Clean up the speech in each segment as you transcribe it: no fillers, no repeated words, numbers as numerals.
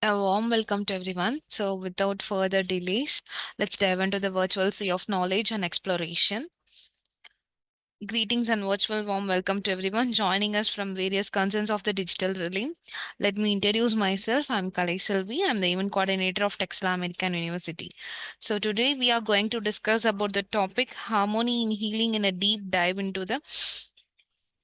A warm welcome to everyone. So, without further delays, let's dive into the virtual sea of knowledge and exploration. Greetings and virtual warm welcome to everyone joining us from various concerns of the digital realm. Let me introduce myself. I'm Kalai Selvi. I'm the event coordinator of Texila American University. So, today we are going to discuss about the topic harmony in healing in a deep dive into the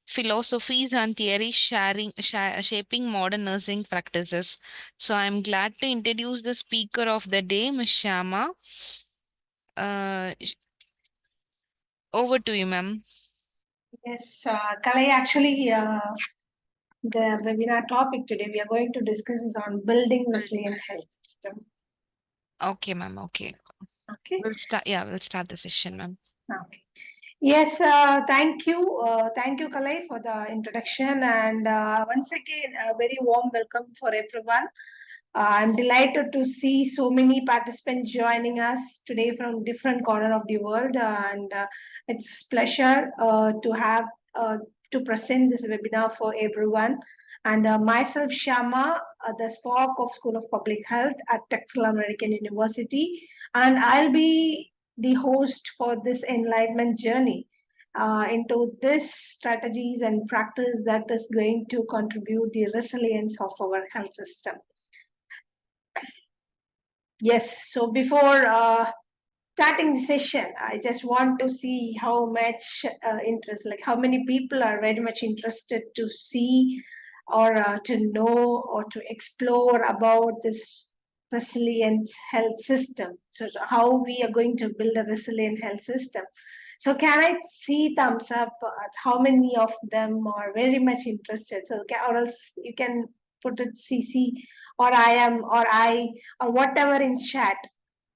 philosophies and theories shaping modern nursing practices. So I'm glad to introduce the speaker of the day, Ms. Shyama. Over to you, ma'am. Yes, Kalai, actually, the webinar topic today we are going to discuss is on building resilient health system. Okay, ma'am. Okay. Okay. We'll start the session, ma'am. Okay. Yes, thank you. Thank you, Kalai, for the introduction. And once again, a very warm welcome for everyone. I'm delighted to see so many participants joining us today from different corner of the world. And it's pleasure to have to present this webinar for everyone. And myself, Shyama, the Spark of School of Public Health at Texila American University. And I'll be the host for this enlightenment journey into this strategies and practice that is going to contribute the resilience of our health system. Yes, so before starting the session, I just want to see how much interest, like how many people are very much interested to see or to know or to explore about this resilient health system. So how we are going to build a resilient health system. So can I see thumbs up at how many of them are very much interested? So or else you can put it CC or I am or I or whatever in chat.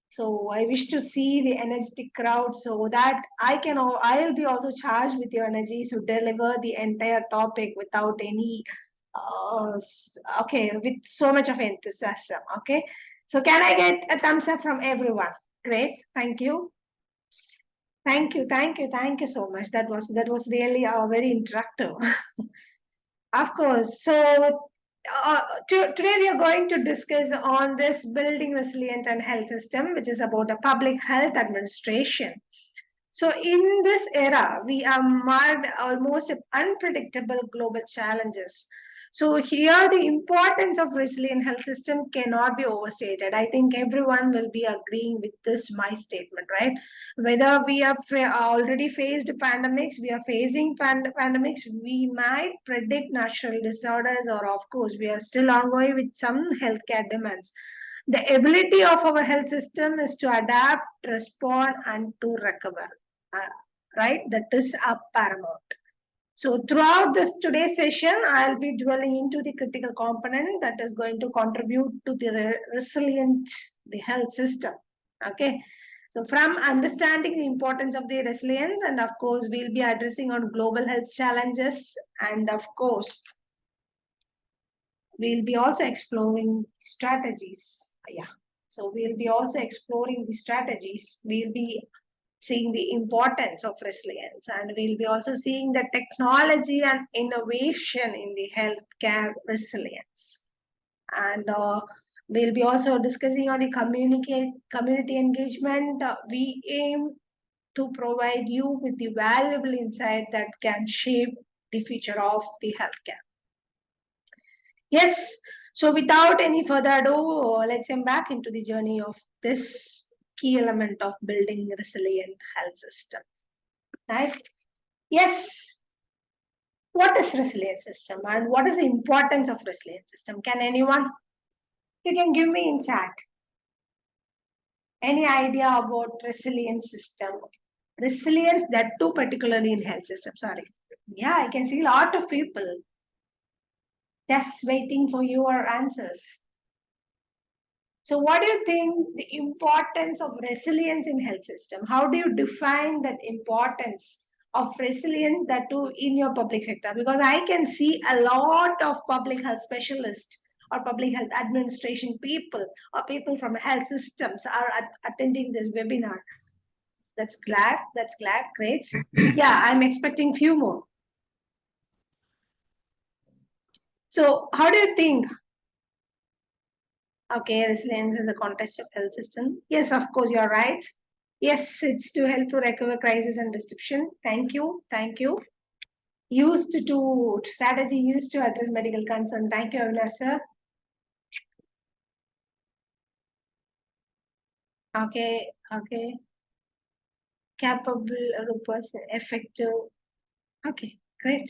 So I wish to see the energetic crowd so that I will be also charged with your energy to deliver the entire topic without any, okay, with so much of enthusiasm. Okay. So can I get a thumbs up from everyone? Great. Thank you. Thank you. Thank you. Thank you so much. That was really very interactive. Of course. So today we are going to discuss on this building resilient and health system, which is about a public health administration. So in this era, we are marked almost unpredictable global challenges. So here the importance of resilient health system cannot be overstated. I think everyone will be agreeing with this my statement, right? Whether we have already faced pandemics, we are facing pandemics, we might predict natural disorders, or of course, we are still ongoing with some healthcare demands. The ability of our health system is to adapt, respond, and to recover. Right? That is paramount. So throughout this today's session, I'll be dwelling into the critical component that is going to contribute to the resilient the health system. Okay. So from understanding the importance of the resilience, and of course, we'll be addressing on global health challenges, and of course, we'll be also exploring strategies. Yeah. So we'll be also exploring the strategies. We'll be seeing the importance of resilience, and we'll be also seeing the technology and innovation in the healthcare resilience. And we'll be also discussing on the community engagement. We aim to provide you with the valuable insight that can shape the future of the healthcare. Yes, so without any further ado, let's embark into the journey of this key element of building a resilient health system. Right? Yes. What is resilient system and what is the importance of resilient system? Can anyone? You can give me in chat. Any idea about resilient system? Resilience, that too particularly in health system. Sorry. Yeah, I can see a lot of people just waiting for your answers. So what do you think the importance of resilience in health system? How do you define that importance of resilience that too in your public sector? Because I can see a lot of public health specialists or public health administration people or people from health systems are attending this webinar. That's glad. Great. Yeah, I'm expecting few more. So how do you think Okay, resilience in the context of health system. Yes, of course, you're right. Yes, it's to help to recover crisis and disruption. Thank you. Thank you. Strategy used to address medical concern. Thank you, Avinash sir. Okay, okay. Capable, robust, effective. Okay, great.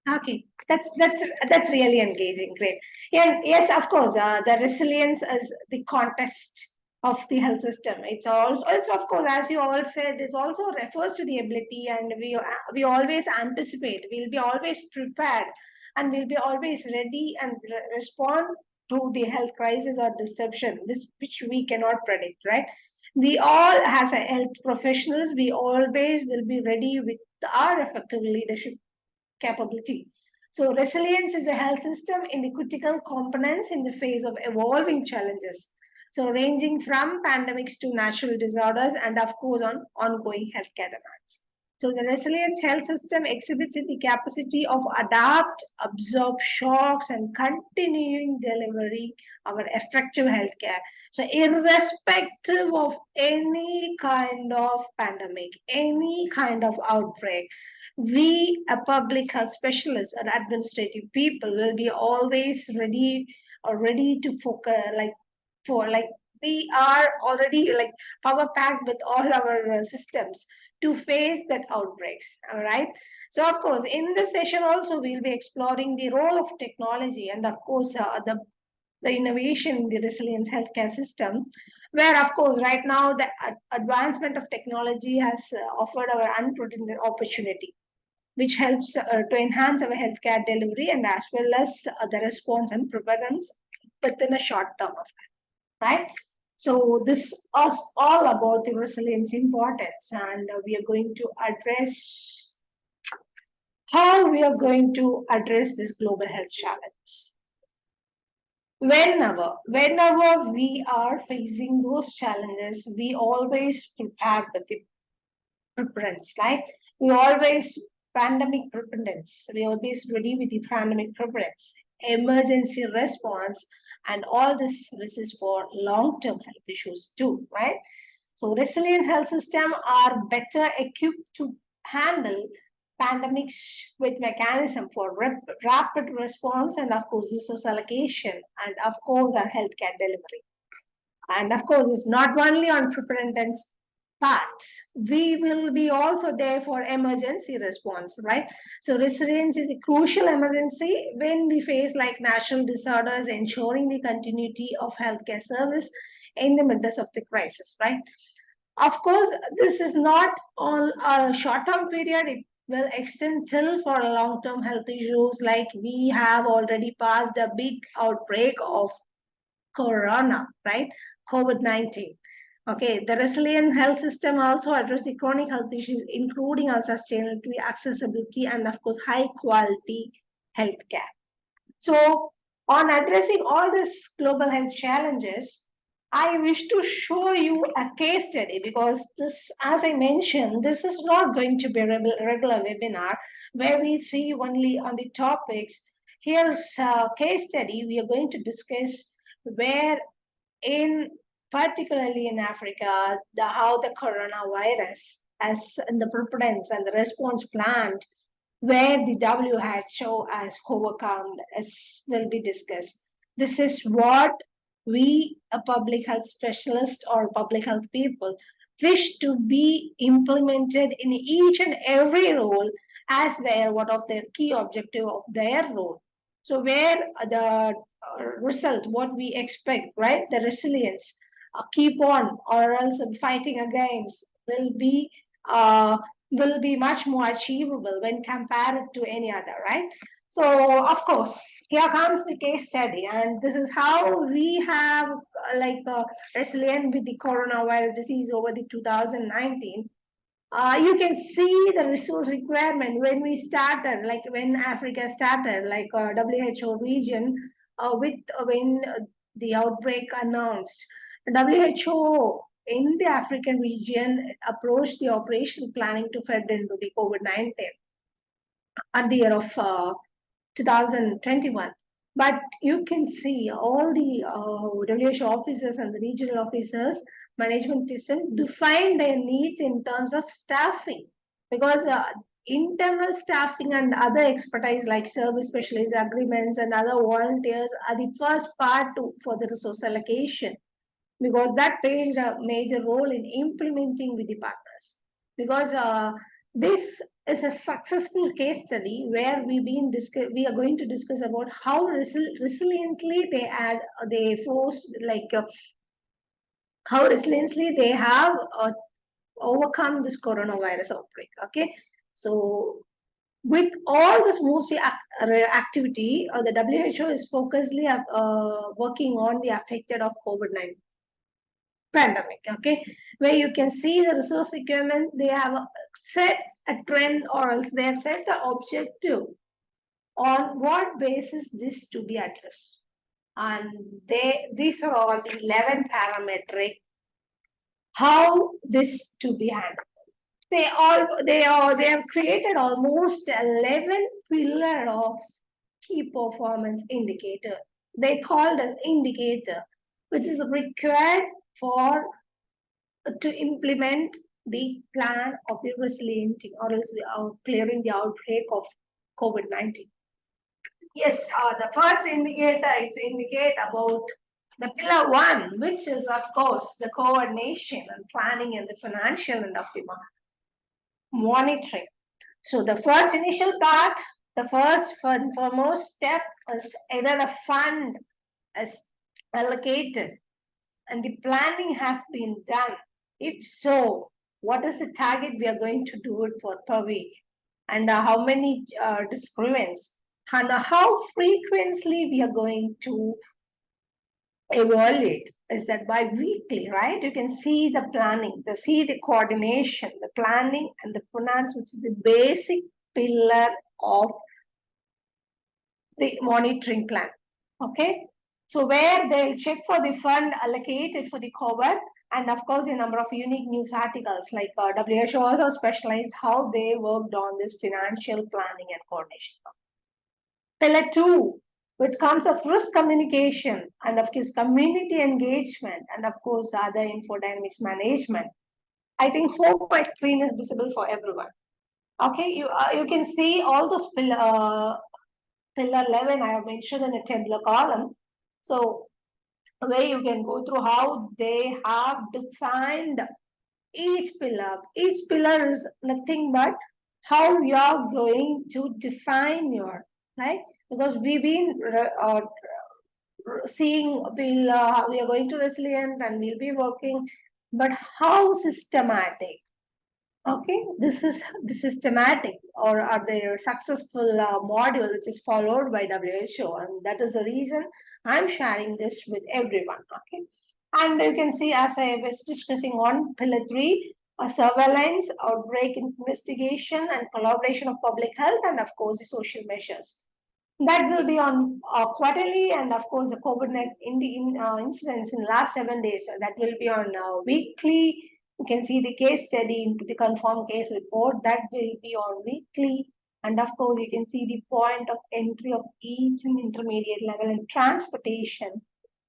Okay, that's really engaging. Great. Yeah, yes, of course. The resilience is the contest of the health system. It's also, of course, as you all said, it also refers to the ability, and we always anticipate. We'll be always prepared, and we'll be always ready and respond to the health crisis or disruption, which we cannot predict, right? We all, as a health professionals, we always will be ready with our effective leadership capability. So resilience is a health system in the critical components in the face of evolving challenges. So ranging from pandemics to natural disorders and of course on ongoing healthcare demands. So the resilient health system exhibits the capacity of adapt, absorb shocks and continuing delivery our effective healthcare. So irrespective of any kind of pandemic, any kind of outbreak, we, a public health specialist or administrative people, will be always ready to focus, like we are already like power packed with all our systems to face that outbreaks. All right. So of course, in this session also we'll be exploring the role of technology and of course the innovation in the resilience healthcare system, where of course right now the advancement of technology has offered our unprecedented opportunity, which helps to enhance our healthcare delivery and as well as the response and prevalence within a short term of time, right? So this is all about the resilience importance, and we are going to address how we are going to address this global health challenge. Whenever we are facing those challenges, we always prepare with the preference, right? We always pandemic preparedness. We always ready with the pandemic preparedness, emergency response, and all this is for long-term health issues too, right? So resilient health system are better equipped to handle pandemics with mechanism for rapid response and of course resource allocation and of course our healthcare delivery. And of course, it's not only on preparedness part. We will be also there for emergency response, right? So resilience is a crucial emergency when we face like natural disorders, ensuring the continuity of healthcare service in the midst of the crisis, right? Of course, this is not on a short-term period. It will extend till for long-term health issues like we have already passed a big outbreak of corona, right? COVID-19. Okay, the resilient health system also address the chronic health issues, including sustainability, accessibility, and of course, high quality healthcare. So, on addressing all these global health challenges, I wish to show you a case study because this, as I mentioned, this is not going to be a regular webinar where we see only on the topics. Here's a case study we are going to discuss where in particularly in Africa, how the coronavirus as in the preparedness and the response plan where the WHO has overcome as will be discussed. This is what we, a public health specialist or public health people, wish to be implemented in each and every role as their one of their key objective of their role. So where the result, what we expect, right? The resilience, keep on or else fighting against uh, will be much more achievable when compared to any other, right? So of course, here comes the case study, and this is how we have resilient with the coronavirus disease over the 2019. You can see the resource requirement when we started, like when Africa started, like WHO region, when the outbreak announced. WHO in the African region approached the operational planning to fed into the COVID-19 at the year of 2021. But you can see all the WHO officers and the regional officers, management system define their needs in terms of staffing, because internal staffing and other expertise like service specialists, agreements, and other volunteers are the first part for the resource allocation, because that plays a major role in implementing with the partners. Because this is a successful case study where we are going to discuss about how resiliently they forced, how resiliently they have overcome this coronavirus outbreak. Okay, so with all this mostly activity, the WHO is focusedly working on the affected of COVID-19 pandemic. Okay, where you can see the resource requirement, they have set a trend, or else they have set the objective on what basis this to be addressed, and these are all the 11 parametric how this to be handled. They have created almost 11 pillar of key performance indicator. They called an indicator which is required for to implement the plan of the resilienting, or else clearing the outbreak of COVID-19. Yes, the first indicator is indicate about the pillar one, which is of course the coordination and planning and the financial and of the monitoring. So the first initial part, the first and foremost step is either the fund is allocated and the planning has been done. If so, what is the target we are going to do it for per week, and how many disagreements, and how frequently we are going to evaluate. Is that bi-weekly, right? You can see the planning, the coordination, the planning, and the finance, which is the basic pillar of the monitoring plan. Okay, so where they'll check for the fund allocated for the COVID, and of course a number of unique news articles, like WHO also specialized how they worked on this financial planning and coordination. Pillar 2, which comes of risk communication, and of course community engagement, and of course other infodynamics management. I think hope my screen is visible for everyone. Okay, you can see all those pillar 11 I have mentioned in a tabular column. So where you can go through how they have defined each pillar. Each pillar is nothing but how you are going to define your, right? Because we've been seeing we are going to resilient and we'll be working, but how systematic? Okay, this is the systematic or are the successful module which is followed by WHO, and that is the reason I'm sharing this with everyone. Okay, and you can see as I was discussing on pillar 3, surveillance, outbreak investigation, and collaboration of public health, and of course the social measures. That will be on quarterly, and of course the COVID-19 incidents in last 7 days. That will be on weekly. You can see the case study into the confirmed case report. That will be on weekly. And of course, you can see the point of entry of each and intermediate level in transportation,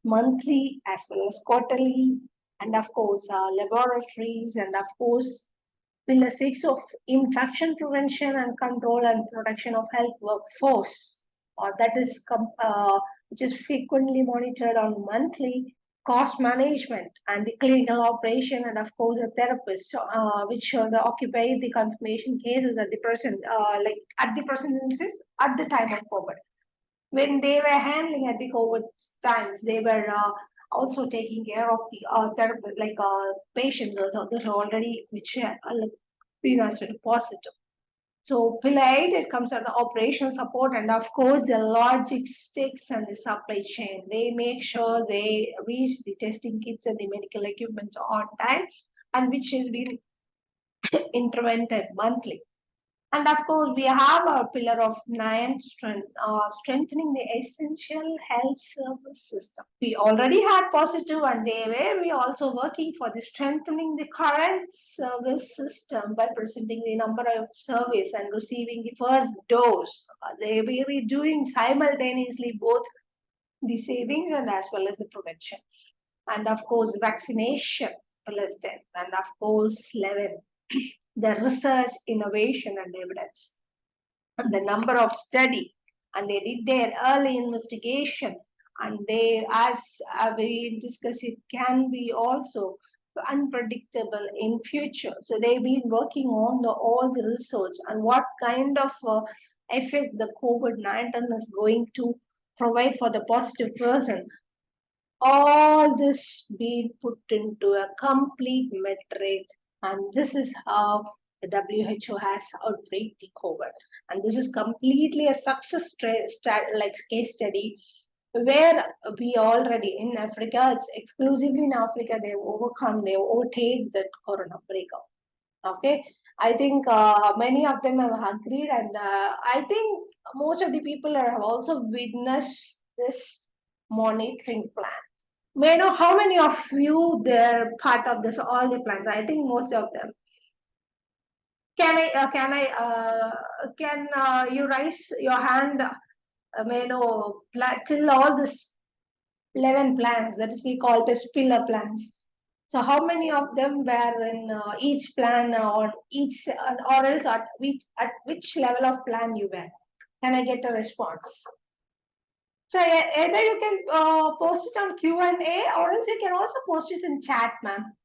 monthly as well as quarterly. And of course, laboratories, and of course, pillar 6 of infection prevention and control and protection of health workforce, or that is which is frequently monitored on monthly. Cost management and the clinical operation, and of course the therapists, which occupy the confirmation cases at the present, like at the present instance, at the time of COVID. When they were handling at the COVID times, they were also taking care of the therapy, like patients or those already which been as positive. So pillar 8, it comes under operational support, and of course the logistics and the supply chain. They make sure they reach the testing kits and the medical equipment on time, and which has been intervened monthly. And of course, we have our pillar of 9, strengthening the essential health service system. We already had positive, and they were we also working for the strengthening the current service system by presenting the number of service and receiving the first dose. They were doing simultaneously both the savings and as well as the prevention. And of course, vaccination plus death. And of course, 11, the research, innovation, and evidence. And the number of study, and they did their early investigation, and they, as we discussed, it can be also unpredictable in future. So they've been working on all the research and what kind of effect the COVID-19 is going to provide for the positive person. All this being put into a complete metric, and this is how the WHO has outbreak the COVID. And this is completely a success like case study where we already in Africa, it's exclusively in Africa, they've overtake that corona breakout. Okay, I think many of them have agreed, and I think most of the people have also witnessed this monitoring plan. May I know how many of you they're part of this, all the plans? I think most of them. Can you raise your hand? May I know till all this 11 plans, that is we call it as pillar plans. So how many of them were in each plan or each, or else at which level of plan you were? Can I get a response? So either you can post it on Q&A, or else you can also post it in chat, ma'am.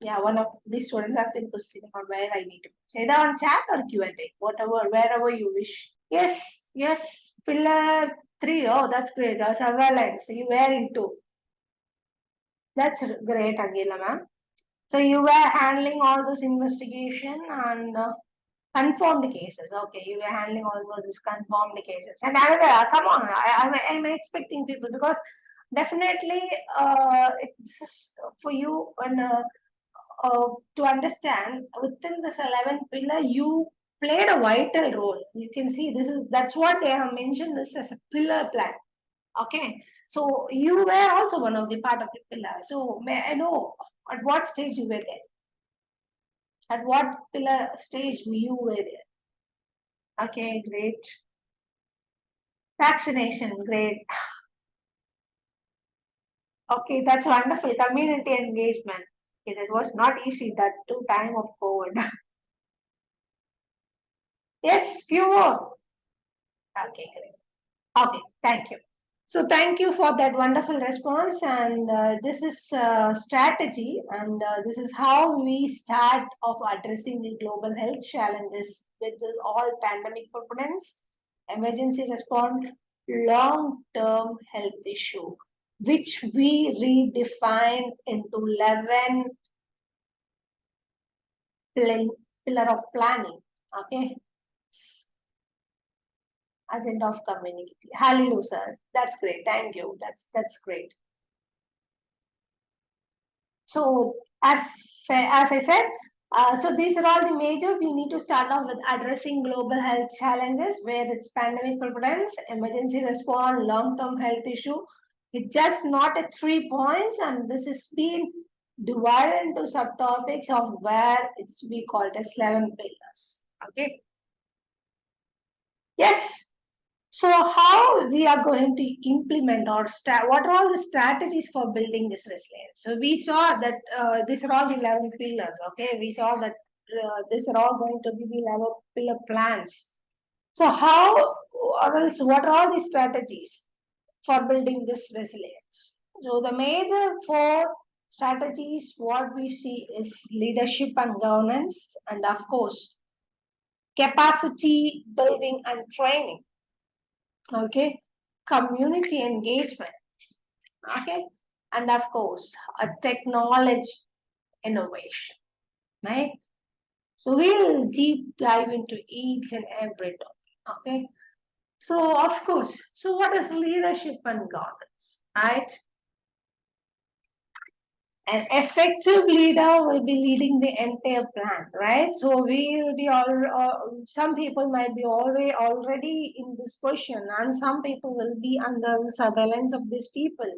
Yeah, one of the students have been posting on where I need to. Either on chat or Q&A, whatever, wherever you wish. Yes, pillar 3. Oh, that's great. Surveillance. You were into. That's great, Angela, ma'am. So you were handling all those investigation and confirmed cases. Okay, you were handling all those confirmed cases. And come on, I'm expecting people, because definitely this is for you when to understand within this 11 pillar, you played a vital role. You can see that's what they have mentioned this as a pillar plan. Okay, so you were also one of the part of the pillar. So may I know at what stage you were there? At what pillar stage you were there? Okay, great. Vaccination, great. Okay, that's wonderful. Community engagement. Okay, that was not easy that time of COVID. Yes, few more. Okay, great. Okay, thank you. So thank you for that wonderful response. And this is strategy, and this is how we start of addressing the global health challenges with all pandemic preparedness, emergency response, long-term health issue, which we redefine into 11 pillar of planning. Okay. Agenda of community. Hallelujah, sir. That's great. Thank you. That's great. So as I said, so these are all the major. We need to start off with addressing global health challenges, where it's pandemic preparedness, emergency response, long-term health issue. It's just not at 3 points, and this is being divided into subtopics of where it's we call it as 11 pillars. Okay. Yes. So how we are going to implement or what are all the strategies for building this resilience? So we saw that these are all the 11 pillars. Okay, we saw that these are all going to be the 11 pillar plans. So how or else what are all the strategies for building this resilience? So the major 4 strategies what we see is leadership and governance, and of course capacity building and training. Okay, community engagement. Okay, and of course a technology innovation, right? So we'll deep dive into each and every topic. Okay, so of course, so what is leadership and governance, right? An effective leader will be leading the entire plan, right? So we will be some people might be already in this position, and some people will be under surveillance of these people.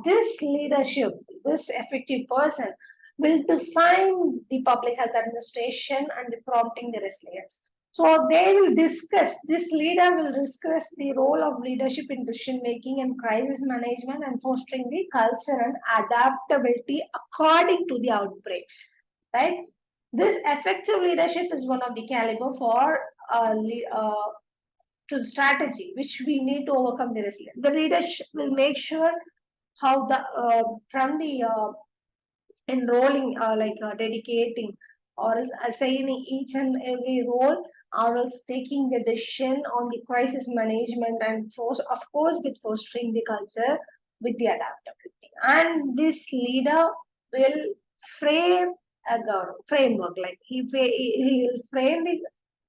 This leadership, this effective person will define the public health administration and the prompting the resilience. So they will discuss, this leader will discuss the role of leadership in decision making and crisis management and fostering the culture and adaptability according to the outbreaks, right? This effective leadership is one of the caliber for to the strategy which we need to overcome the resilience. The leadership will make sure how the from the enrolling, dedicating or else assigning each and every role, or else taking the decision on the crisis management and of course with fostering the culture with the adaptability. And this leader will frame a framework, like he'll frame the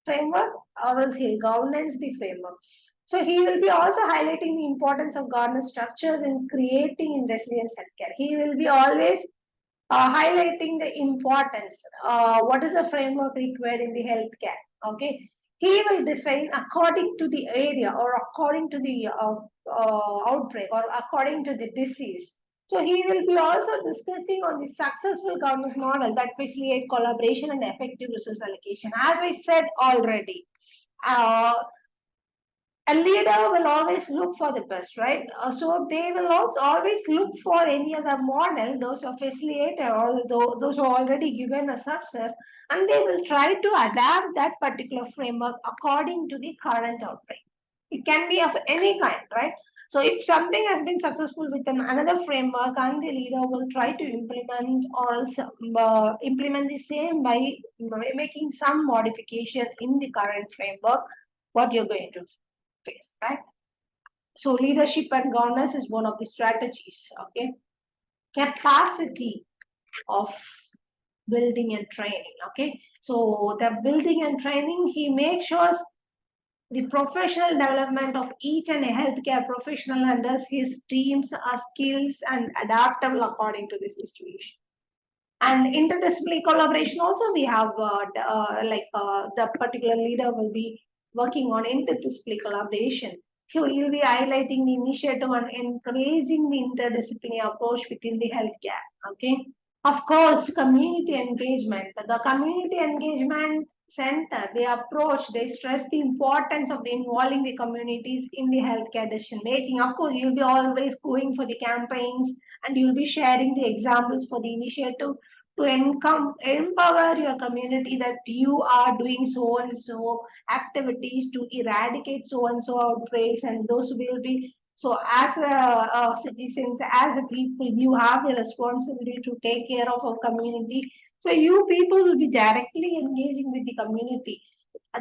framework or else he'll governance the framework. So he will be also highlighting the importance of governance structures in creating in resilience healthcare. He will be always highlighting the importance, what is the framework required in the healthcare. Okay, he will define according to the area or according to the outbreak or according to the disease. So he will be also discussing on the successful governance model that facilitate collaboration and effective resource allocation. As I said already, uh, a leader will always look for the best, right? So they will also always look for any other model, those who are facilitated or those who are already given a success, and they will try to adapt that particular framework according to the current outbreak. It can be of any kind, right? So if something has been successful within another framework, and the leader will try to implement or implement the same by making some modification in the current framework, what you're going to face, right? So leadership and governance is one of the strategies. Okay, capacity of building and training. Okay, so the building and training, he makes sure the professional development of each and a healthcare professional under his teams are skills and adaptable according to the situation. And interdisciplinary collaboration also we have the particular leader will be working on interdisciplinary collaboration. So you'll be highlighting the initiative and encouraging the interdisciplinary approach within the healthcare. Okay, of course, community engagement. The community engagement center, they approach, they stress the importance of the involving the communities in the healthcare decision making. Of course, you'll be always going for the campaigns, and you'll be sharing the examples for the initiative to empower your community that you are doing so and so activities to eradicate so and so outbreaks, and those will be so as citizens, as a people, you have the responsibility to take care of our community. So you people will be directly engaging with the community.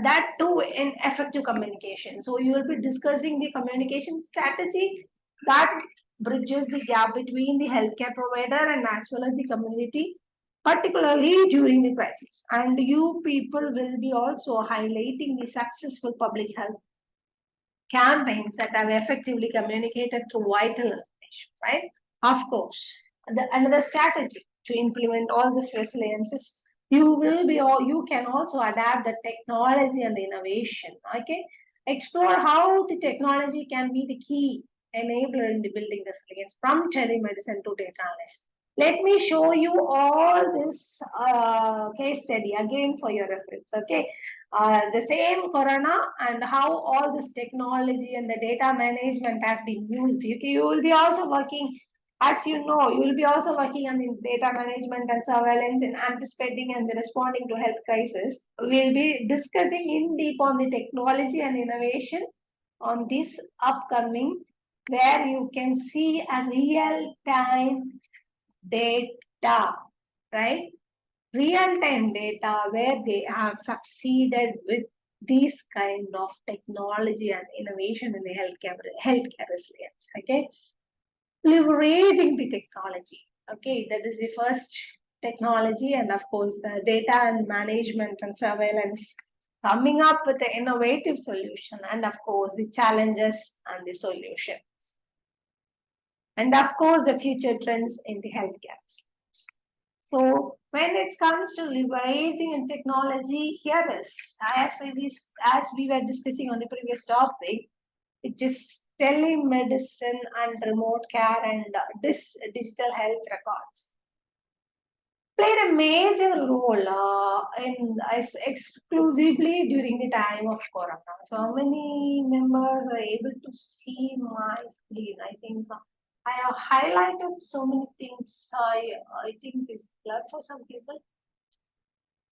That too in effective communication. So you will be discussing the communication strategy that bridges the gap between the healthcare provider and as well as the community, particularly during the crisis. And you people will be also highlighting the successful public health campaigns that have effectively communicated through vital information, right? Of course, another strategy to implement all this resilience is you will be or you can also adapt the technology and the innovation. Okay, explore how the technology can be the key enabler in the building resilience from telemedicine to data analysis. Let me show you all this case study again for your reference. Okay, the same corona and how all this technology and the data management has been used. You will be also working, as you know, you will be also working on the data management and surveillance in anticipating and responding to health crisis. We'll be discussing in deep on the technology and innovation on this upcoming, where you can see a real time data, right? Real-time data where they have succeeded with these kind of technology and innovation in the healthcare resilience. Okay, leveraging the technology. Okay, that is the first technology, and of course the data and management and surveillance, coming up with the innovative solution, and of course the challenges and the solutions, and of course the future trends in the healthcare. So when it comes to leveraging in technology, here is as we were discussing on the previous topic, which is telemedicine and remote care and digital health records played a major role exclusively during the time of Corona. So, how many members are able to see my screen? I think I have highlighted so many things. I think it's blurred for some people.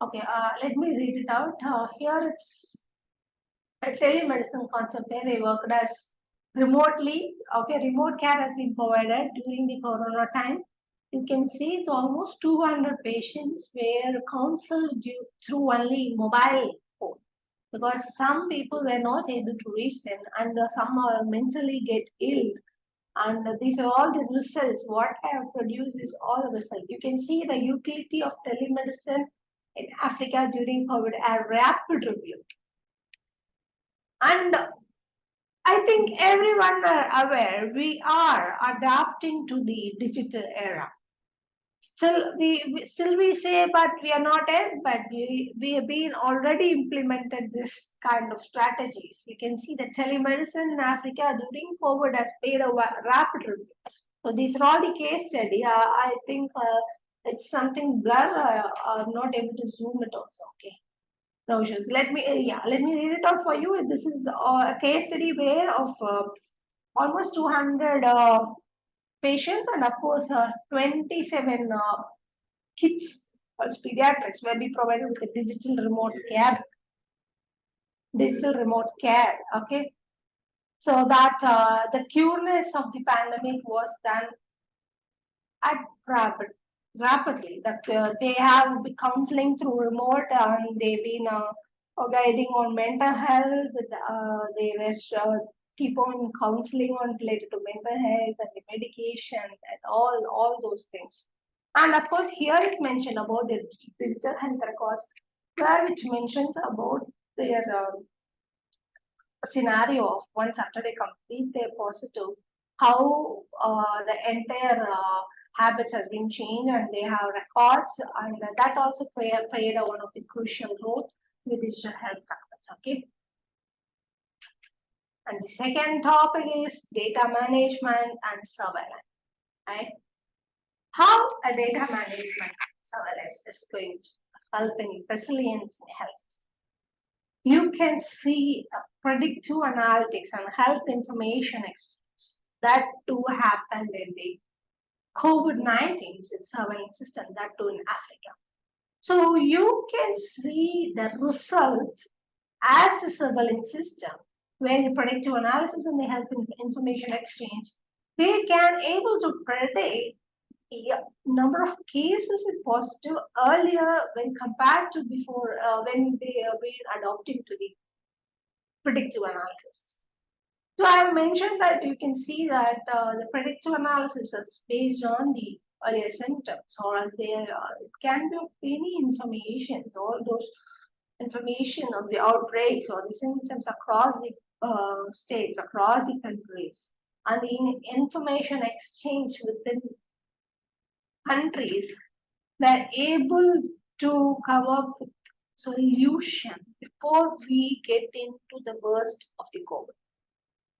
Okay, let me read it out. Here it's a telemedicine concept where they worked as remotely. Okay, remote care has been provided during the Corona time. You can see it's almost 200 patients were counseled through only mobile phone because some people were not able to reach them and some are mentally get ill. And these are all the results. What I have produced is all the results. You can see the utility of telemedicine in Africa during COVID, a rapid review. And I think everyone are aware we are adapting to the digital era. Still we say, but we are not yet. But we have been already implemented this kind of strategies. You can see the telemedicine in Africa during COVID has paid a rapid review. So these are all the case study. I think it's something blur. I'm not able to zoom it also. Okay. No issues. Let me read it out for you. This is a case study where of almost 200 patients and of course 27 kids or pediatrics will be provided with a digital remote care. Okay, so that the cureness of the pandemic was done at rapidly. That they have been counseling through remote and they've been guiding on mental health. They were keep on counseling on related to mental health and the medication and all those things. And of course, here it's mentioned about the digital health records, where which mentions about their scenario of once after they complete their positive, how the entire habits have been changed and they have records, and that also played one of the crucial role in the digital health records. Okay. And the second topic is data management and surveillance. Right? How a data management surveillance is going to help in resilience in health. You can see a predictive analytics and health information exchange that too happened in the COVID-19 surveillance system, that too in Africa. So you can see the results as the surveillance system, where the predictive analysis and the health information exchange, they can able to predict the number of cases in positive earlier when compared to before when they were adopting to the predictive analysis. So I have mentioned that you can see that the predictive analysis is based on the earlier symptoms, or as there it can be of any information, all those information of the outbreaks or the symptoms across the states, across the countries, and the information exchange within countries were able to come up with solution before we get into the worst of the COVID.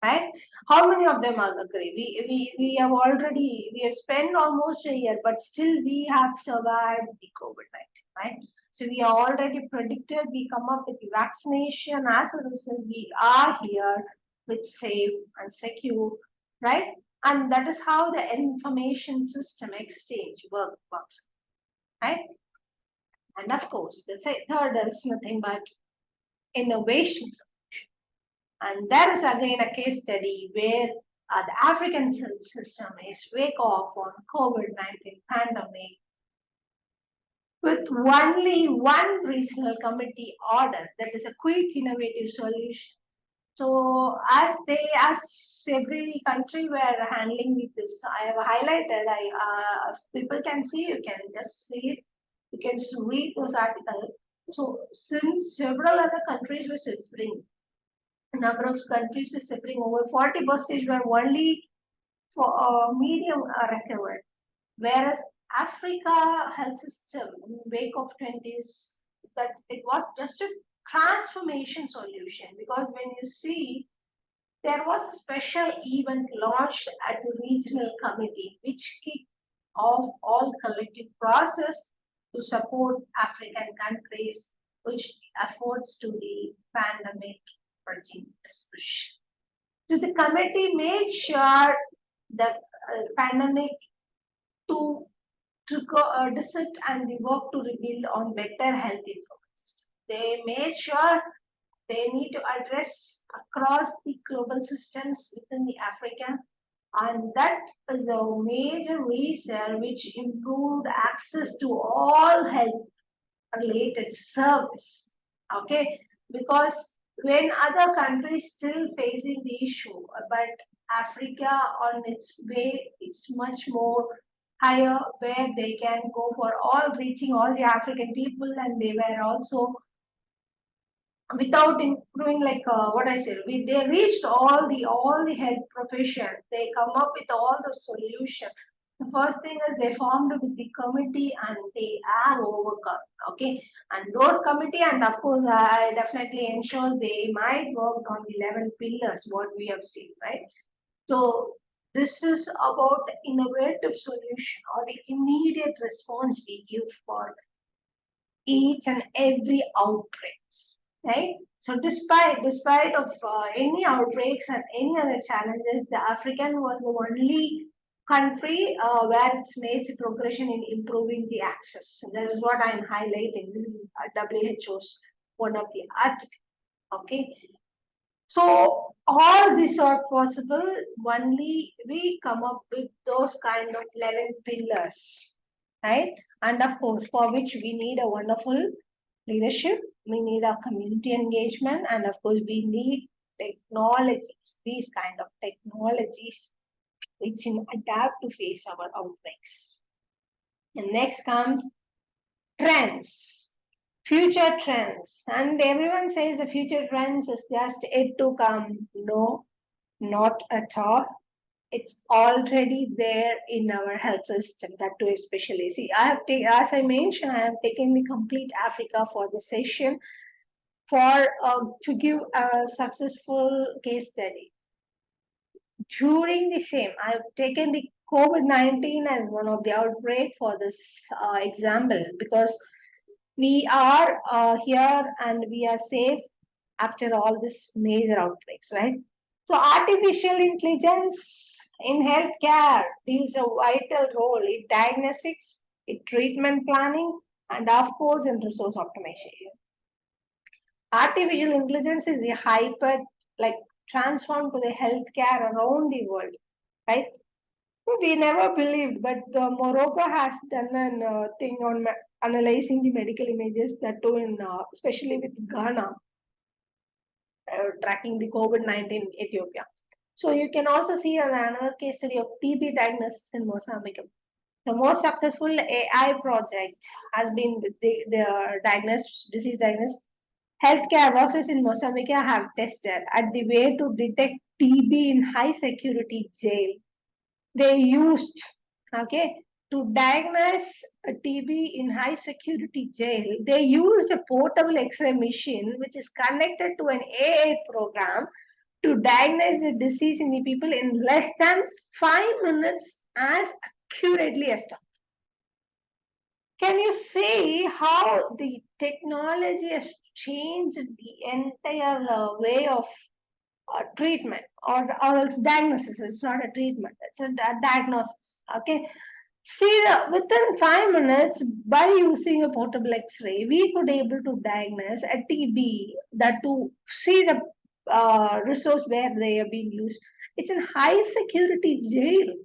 Right? How many of them are agree? We have already we have spent almost a year, but still we have survived the COVID-19, right? So we are already predicted. We come up with the vaccination. As a result, we are here with safe and secure, right? And that is how the information system exchange works, right? And of course, the third is nothing but innovations. And there is again a case study where the African system is wake off on COVID-19 pandemic with only one regional committee order. That is a quick, innovative solution. So as every country were handling with this, I have highlighted. People can see, you can just see it. You can read those articles. So since several other countries were suffering, number of countries were suffering, over 40% were only for medium recovered, whereas Africa health system in wake of 20s, that it was just a transformation solution, because when you see, there was a special event launched at the regional committee which kicked off all collective process to support African countries which efforts to the pandemic regime especially. So the committee made sure the pandemic to go dissect and the work to rebuild on better health information system. They made sure they need to address across the global systems within the Africa, and that is a major reason which improved access to all health related service. Okay, because when other countries still facing the issue, but Africa on its way, it's much more higher, where they can go for all reaching all the African people, and they were also without improving, like what I said, they reached all the health profession. They come up with all the solution. The first thing is they formed with the committee and they are overcome. Okay, and those committee, and of course I definitely ensure they might work on the 11 pillars what we have seen, right? So this is about the innovative solution or the immediate response we give for each and every outbreaks, right? So despite of any outbreaks and any other challenges, the African was the only country where it's made progression in improving the access. So that is what I'm highlighting. This is WHO's one of the article. Okay, so all these are possible only we come up with those kind of 11 pillars, right? And of course, for which we need a wonderful leadership, we need a community engagement, and of course, we need technologies, these kind of technologies which can adapt to face our outbreaks. And next comes trends, future trends. And everyone says the future trends is just yet to come. No, not at all. It's already there in our health system, that too especially. See, I have taken, as I mentioned, I have taken the complete Africa for the session for to give a successful case study. During the same, I have taken the COVID-19 as one of the outbreak for this example, because we are here and we are safe after all these major outbreaks, right? So artificial intelligence in healthcare plays a vital role in diagnostics, in treatment planning, and of course in resource optimization. Artificial intelligence is the hyper, like transformed to the healthcare around the world, right? We never believed, but Morocco has done an thing on analyzing the medical images, that too in especially with Ghana, tracking the COVID-19 in Ethiopia. So you can also see another case study of TB diagnosis in Mozambique. The most successful AI project has been the disease diagnosis. Healthcare workers in Mozambique have tested at the way to detect TB in high security jail. They used, okay, to diagnose a TB in high security jail, they used a portable X-ray machine which is connected to an AI program to diagnose the disease in the people in less than 5 minutes as accurately as possible. Can you see how the technology has changed the entire way of treatment, or its diagnosis? It's not a treatment, it's a diagnosis. Okay, see, within 5 minutes, by using a portable X-ray, we could able to diagnose a TB. That to see the resource where they are being used. It's in high security jail,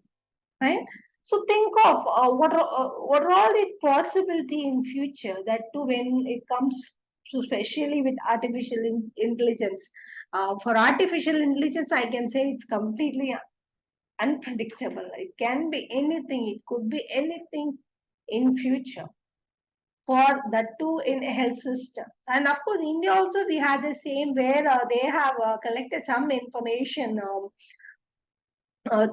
right? So think of what are all the possibility in future, that too when it comes to especially with artificial intelligence. For artificial intelligence, I can say it's completely unpredictable. It can be anything. It could be anything in future. For that too in a health system, and of course, India also we had the same, where they have collected some information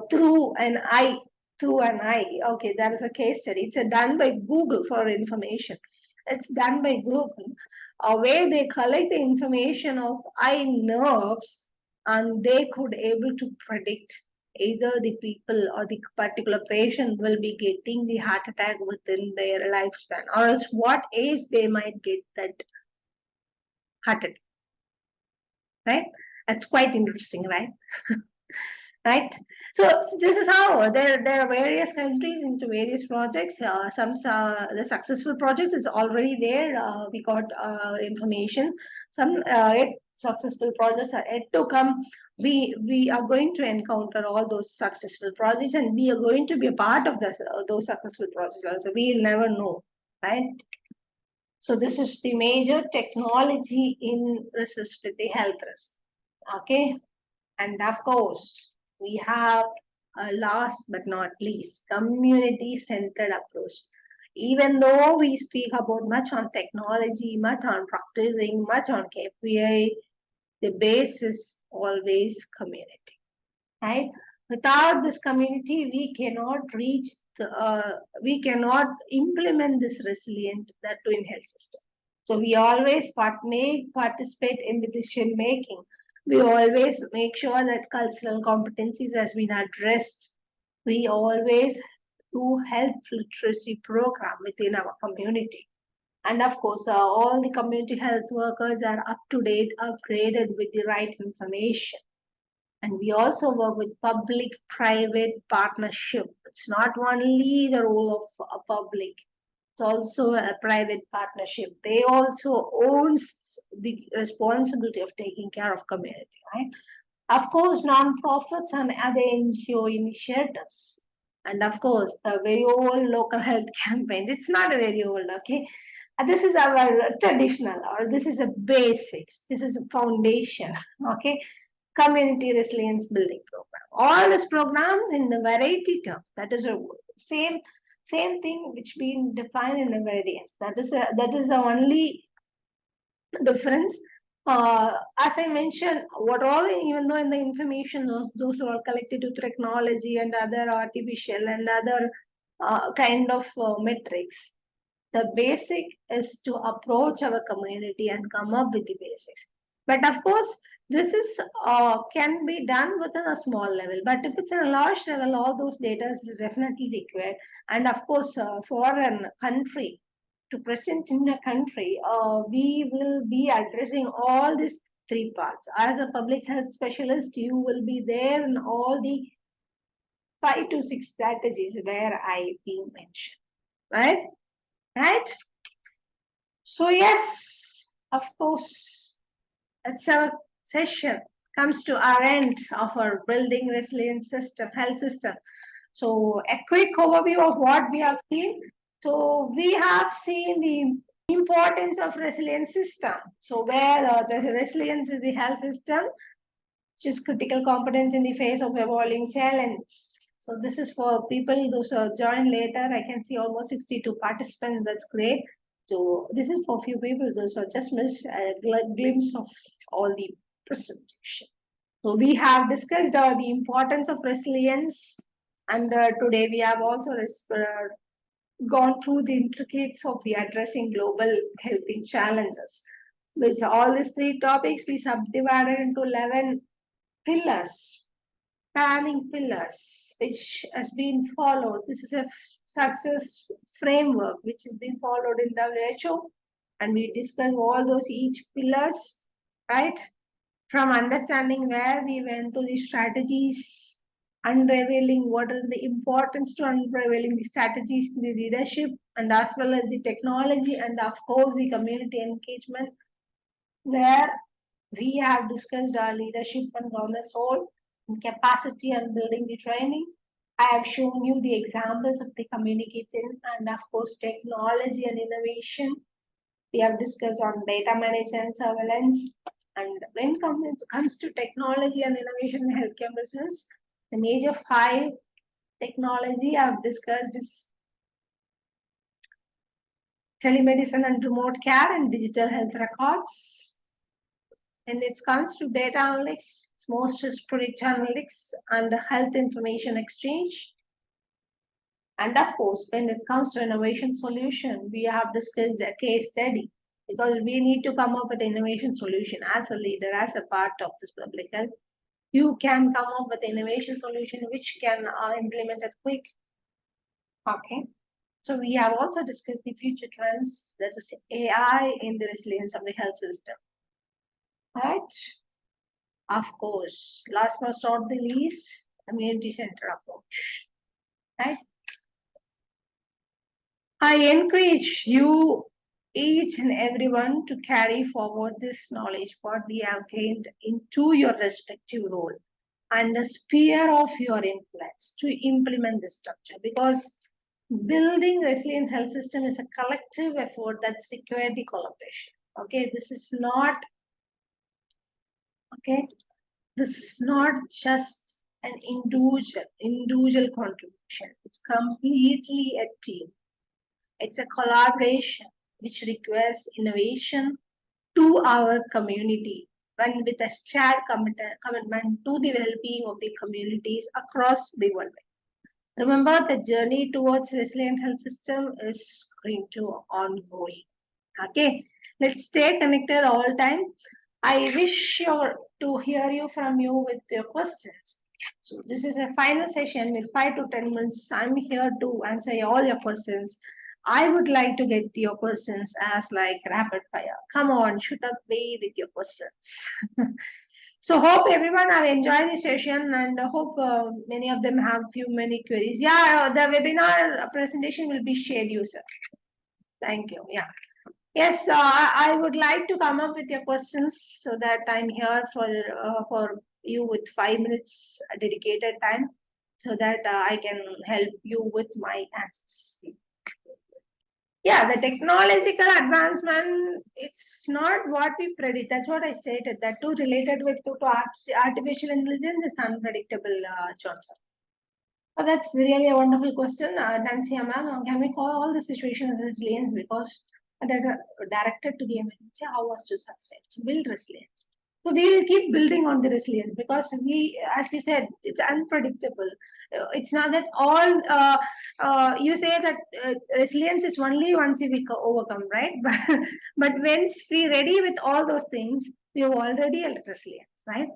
through an eye. through an eye. Okay, that is a case study. It's done by Google for information. It's done by Google, where they collect the information of eye nerves, and they could able to predict either the people or the particular patient will be getting the heart attack within their lifespan, or else what age they might get that heart attack. Right? That's quite interesting, right? Right? So this is how there are various countries into various projects. Some the successful projects is already there. We got information. Some successful projects are yet to come. We are going to encounter all those successful projects, and we are going to be a part of those successful projects also. We'll never know, right? So this is the major technology in research with the health risk. Okay, and of course, we have last but not least, community-centered approach. Even though we speak about much on technology, much on practicing, much on KPI, the base is always community, right? Without this community, we cannot implement this resilient that to in health system. So we always participate in the decision making. We always make sure that cultural competencies has been addressed. We always do health literacy program within our community. And of course, all the community health workers are up to date, upgraded with the right information. And we also work with public-private partnership. It's not only the role of a public, it's also a private partnership. They also owns the responsibility of taking care of community, right? Of course, non-profits and other NGO initiatives. And of course, the very old local health campaigns. It's not very old, okay? This is our traditional, or this is the basics. This is the foundation, okay? Community resilience building program. All these programs in the variety terms. That is a same thing which being defined in the variance. That is the only difference. As I mentioned, what all, even though in the information, those who are collected to technology and other artificial and other kind of metrics, the basic is to approach our community and come up with the basics. But of course, this is can be done within a small level. But if it's a large level, all those data is definitely required. And of course, for a country, to present in a country, we will be addressing all these three parts. As a public health specialist, you will be there in all the 5 to 6 strategies where I being mentioned, right? Right? So yes, of course, that's our session comes to our end of our building resilient system, health system. So a quick overview of what we have seen. So we have seen the importance of resilient system. So where the resilience is the health system, which is critical competence in the face of evolving challenge. So this is for people those who have joined later. I can see almost 62 participants. That's great. So this is for few people those who just missed a glimpse of all the presentation. So we have discussed the importance of resilience, and today we have also gone through the intricacies of the addressing global health challenges. With all these three topics, we subdivided into 11 pillars, planning pillars, which has been followed. This is a success framework which has been followed in WHO, and we discussed all those each pillars, right? From understanding where we went to the strategies, unraveling what is the importance to unraveling the strategies in the leadership, and as well as the technology, and of course the community engagement, where we have discussed our leadership and governance role and capacity and building the training. I have shown you the examples of the communicating and of course technology and innovation. We have discussed on data management, surveillance, and when it comes to technology and innovation in healthcare business, the major 5 technology I've discussed is telemedicine and remote care and digital health records. And it comes to data analytics, it's most is predictive analytics and health information exchange. And of course, when it comes to innovation solution, we have discussed a case study because we need to come up with an innovation solution as a leader, as a part of this public health. You can come up with innovation solution which can implement it quick. Okay. So we have also discussed the future trends, that is AI in the resilience of the health system. Right? Of course, last but not the least, community center approach. Right? I encourage you, each and everyone, to carry forward this knowledge what we have gained into your respective role and the sphere of your influence to implement this structure, because building resilient health system is a collective effort that's required the collaboration. Okay, this is not okay. This is not just an individual contribution. It's completely a team. It's a collaboration which requires innovation to our community and with a shared commitment to the well-being of the communities across the world. Remember, the journey towards resilient health system is going to ongoing. Okay, let's stay connected all time. I wish to hear you from you with your questions. So this is a final session with 5 to 10 minutes. I'm here to answer all your questions. I would like to get your questions as like rapid fire. Come on, shoot up way with your questions. So hope everyone have enjoyed the session and hope many of them have few many queries. Yeah, the webinar presentation will be shared, you sir. Thank you. Yeah. Yes, I would like to come up with your questions so that I'm here for you with 5 minutes dedicated time, so that I can help you with my answers. Yeah, the technological advancement, it's not what we predict. That's what I stated. That too related with to artificial intelligence is unpredictable, Johnson. Oh, that's really a wonderful question, Nancy, ma'am. Can we call all the situations resilience, because that are directed to the emergency? How was to sustain, to build resilience? So we will keep building on the resilience because we, as you said, it's unpredictable. It's not that all. You say that resilience is only once we overcome, right? But once we ready with all those things, we have already resilient, right?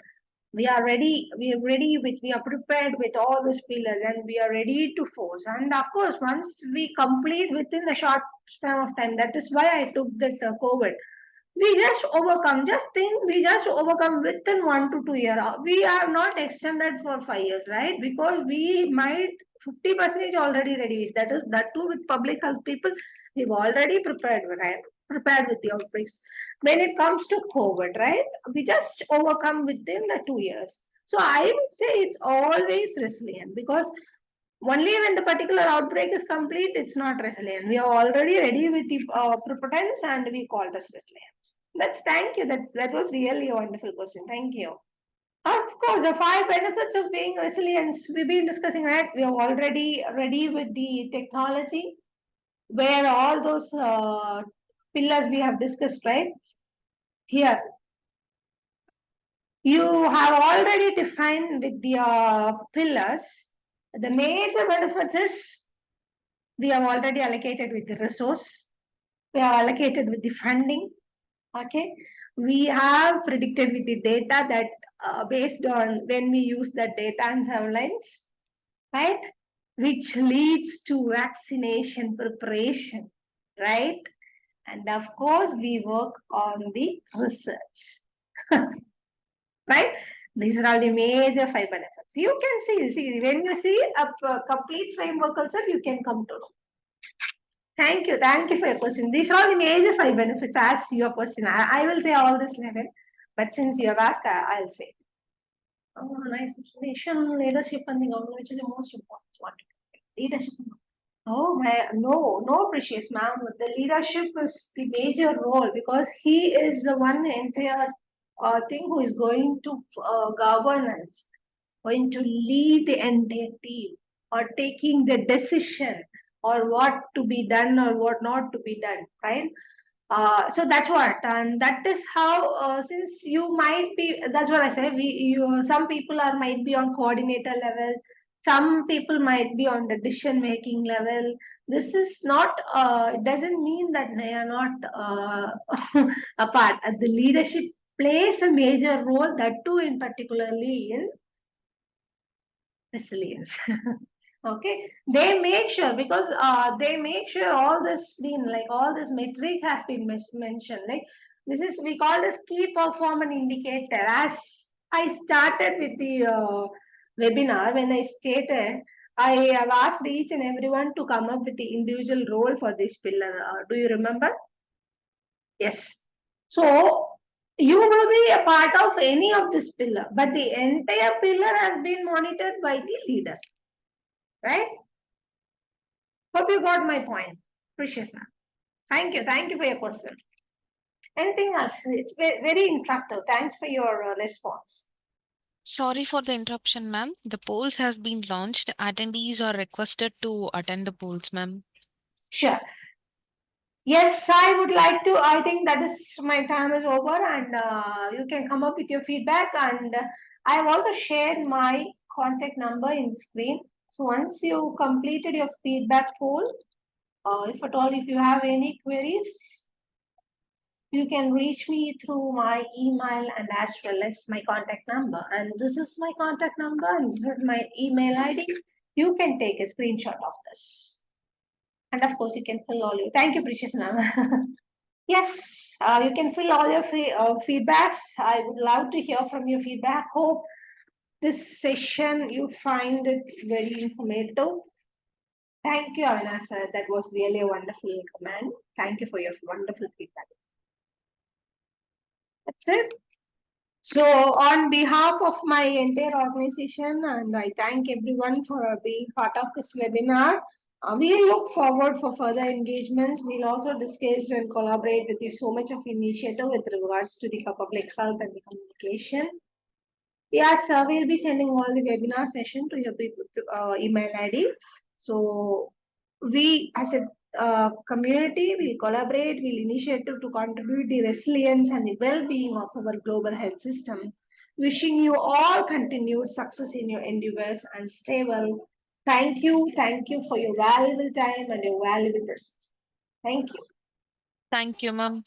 We are prepared with all those pillars and we are ready to force. And of course, once we complete within the short span of time, that is why I took that COVID. We just overcome, just think, we just overcome within 1 to 2 years. We have not extended for 5 years, right? Because we might 50% already ready. That is that too with public health people, we've already prepared, right? Prepared with the outbreaks. When it comes to COVID, right? We just overcome within the 2 years. So I would say it's always resilient, because only when the particular outbreak is complete, it's not resilient. We are already ready with the preponderance and we call it as resilience. That's thank you. That was really a wonderful question. Thank you. Of course, the 5 benefits of being resilient, we've been discussing that. We are already ready with the technology, where all those pillars we have discussed, right? Here, you have already defined with the pillars. The major benefits is we have already allocated with the resource. We have allocated with the funding. Okay. We have predicted with the data that based on when we use that data and surveillance, right? Which leads to vaccination preparation, right? And of course, we work on the research, right? These are all the major 5 benefits. You can see when you see a complete framework also, you can come to know. Thank you. Thank you for your question. These are the major 5 benefits as your question. I will say all this later, but since you have asked, I'll say. Oh, nice explanation. Leadership and the government, which is the most important one. Leadership. Oh my, no, precious ma'am. The leadership is the major role, because he is the one entire thing who is going to governance, going to lead the entire team, or taking the decision, or what to be done or what not to be done, right? So that's what, and that is how. Since you might be, that's what I said. Some people are might be on coordinator level, some people might be on the decision making level. This is not, it doesn't mean that they are not a part. The leadership plays a major role, that too in particularly in resilience. Okay, they make sure, because they make sure all this been, like all this metric has been mentioned, like this is, we call this key performance indicator. As I started with the webinar, when I stated, I have asked each and everyone to come up with the individual role for this pillar. Do you remember? Yes. So you will be a part of any of this pillar, but the entire pillar has been monitored by the leader. Right? Hope you got my point, Precious ma'am. Thank you. Thank you for your question. Anything else? It's very interactive. Thanks for your response. Sorry for the interruption, ma'am. The polls has been launched. Attendees are requested to attend the polls, ma'am. Sure. Yes, I would like to. I think that is, my time is over, and you can come up with your feedback. And I have also shared my contact number in the screen. So once you completed your feedback poll, if at all, if you have any queries, you can reach me through my email and as well as my contact number. And this is my contact number and this is my email ID. You can take a screenshot of this. And of course, you can fill all your. Thank you, Precious ma'am. Yes, you can fill all your feedbacks. I would love to hear from your feedback. Hope this session you find it very informative. Thank you, Avinash sir. That was really a wonderful comment. Thank you for your wonderful feedback. That's it. So, on behalf of my entire organization, and I thank everyone for being part of this webinar. We look forward for further engagements. We'll also discuss and collaborate with you so much of initiative with regards to the public health and the communication. Yes, we'll be sending all the webinar session to your email ID. So we as a community will collaborate, will initiate to contribute the resilience and the well-being of our global health system. Wishing you all continued success in your endeavors and stay well. Thank you for your valuable time and your valuable presence. Thank you. Thank you, ma'am.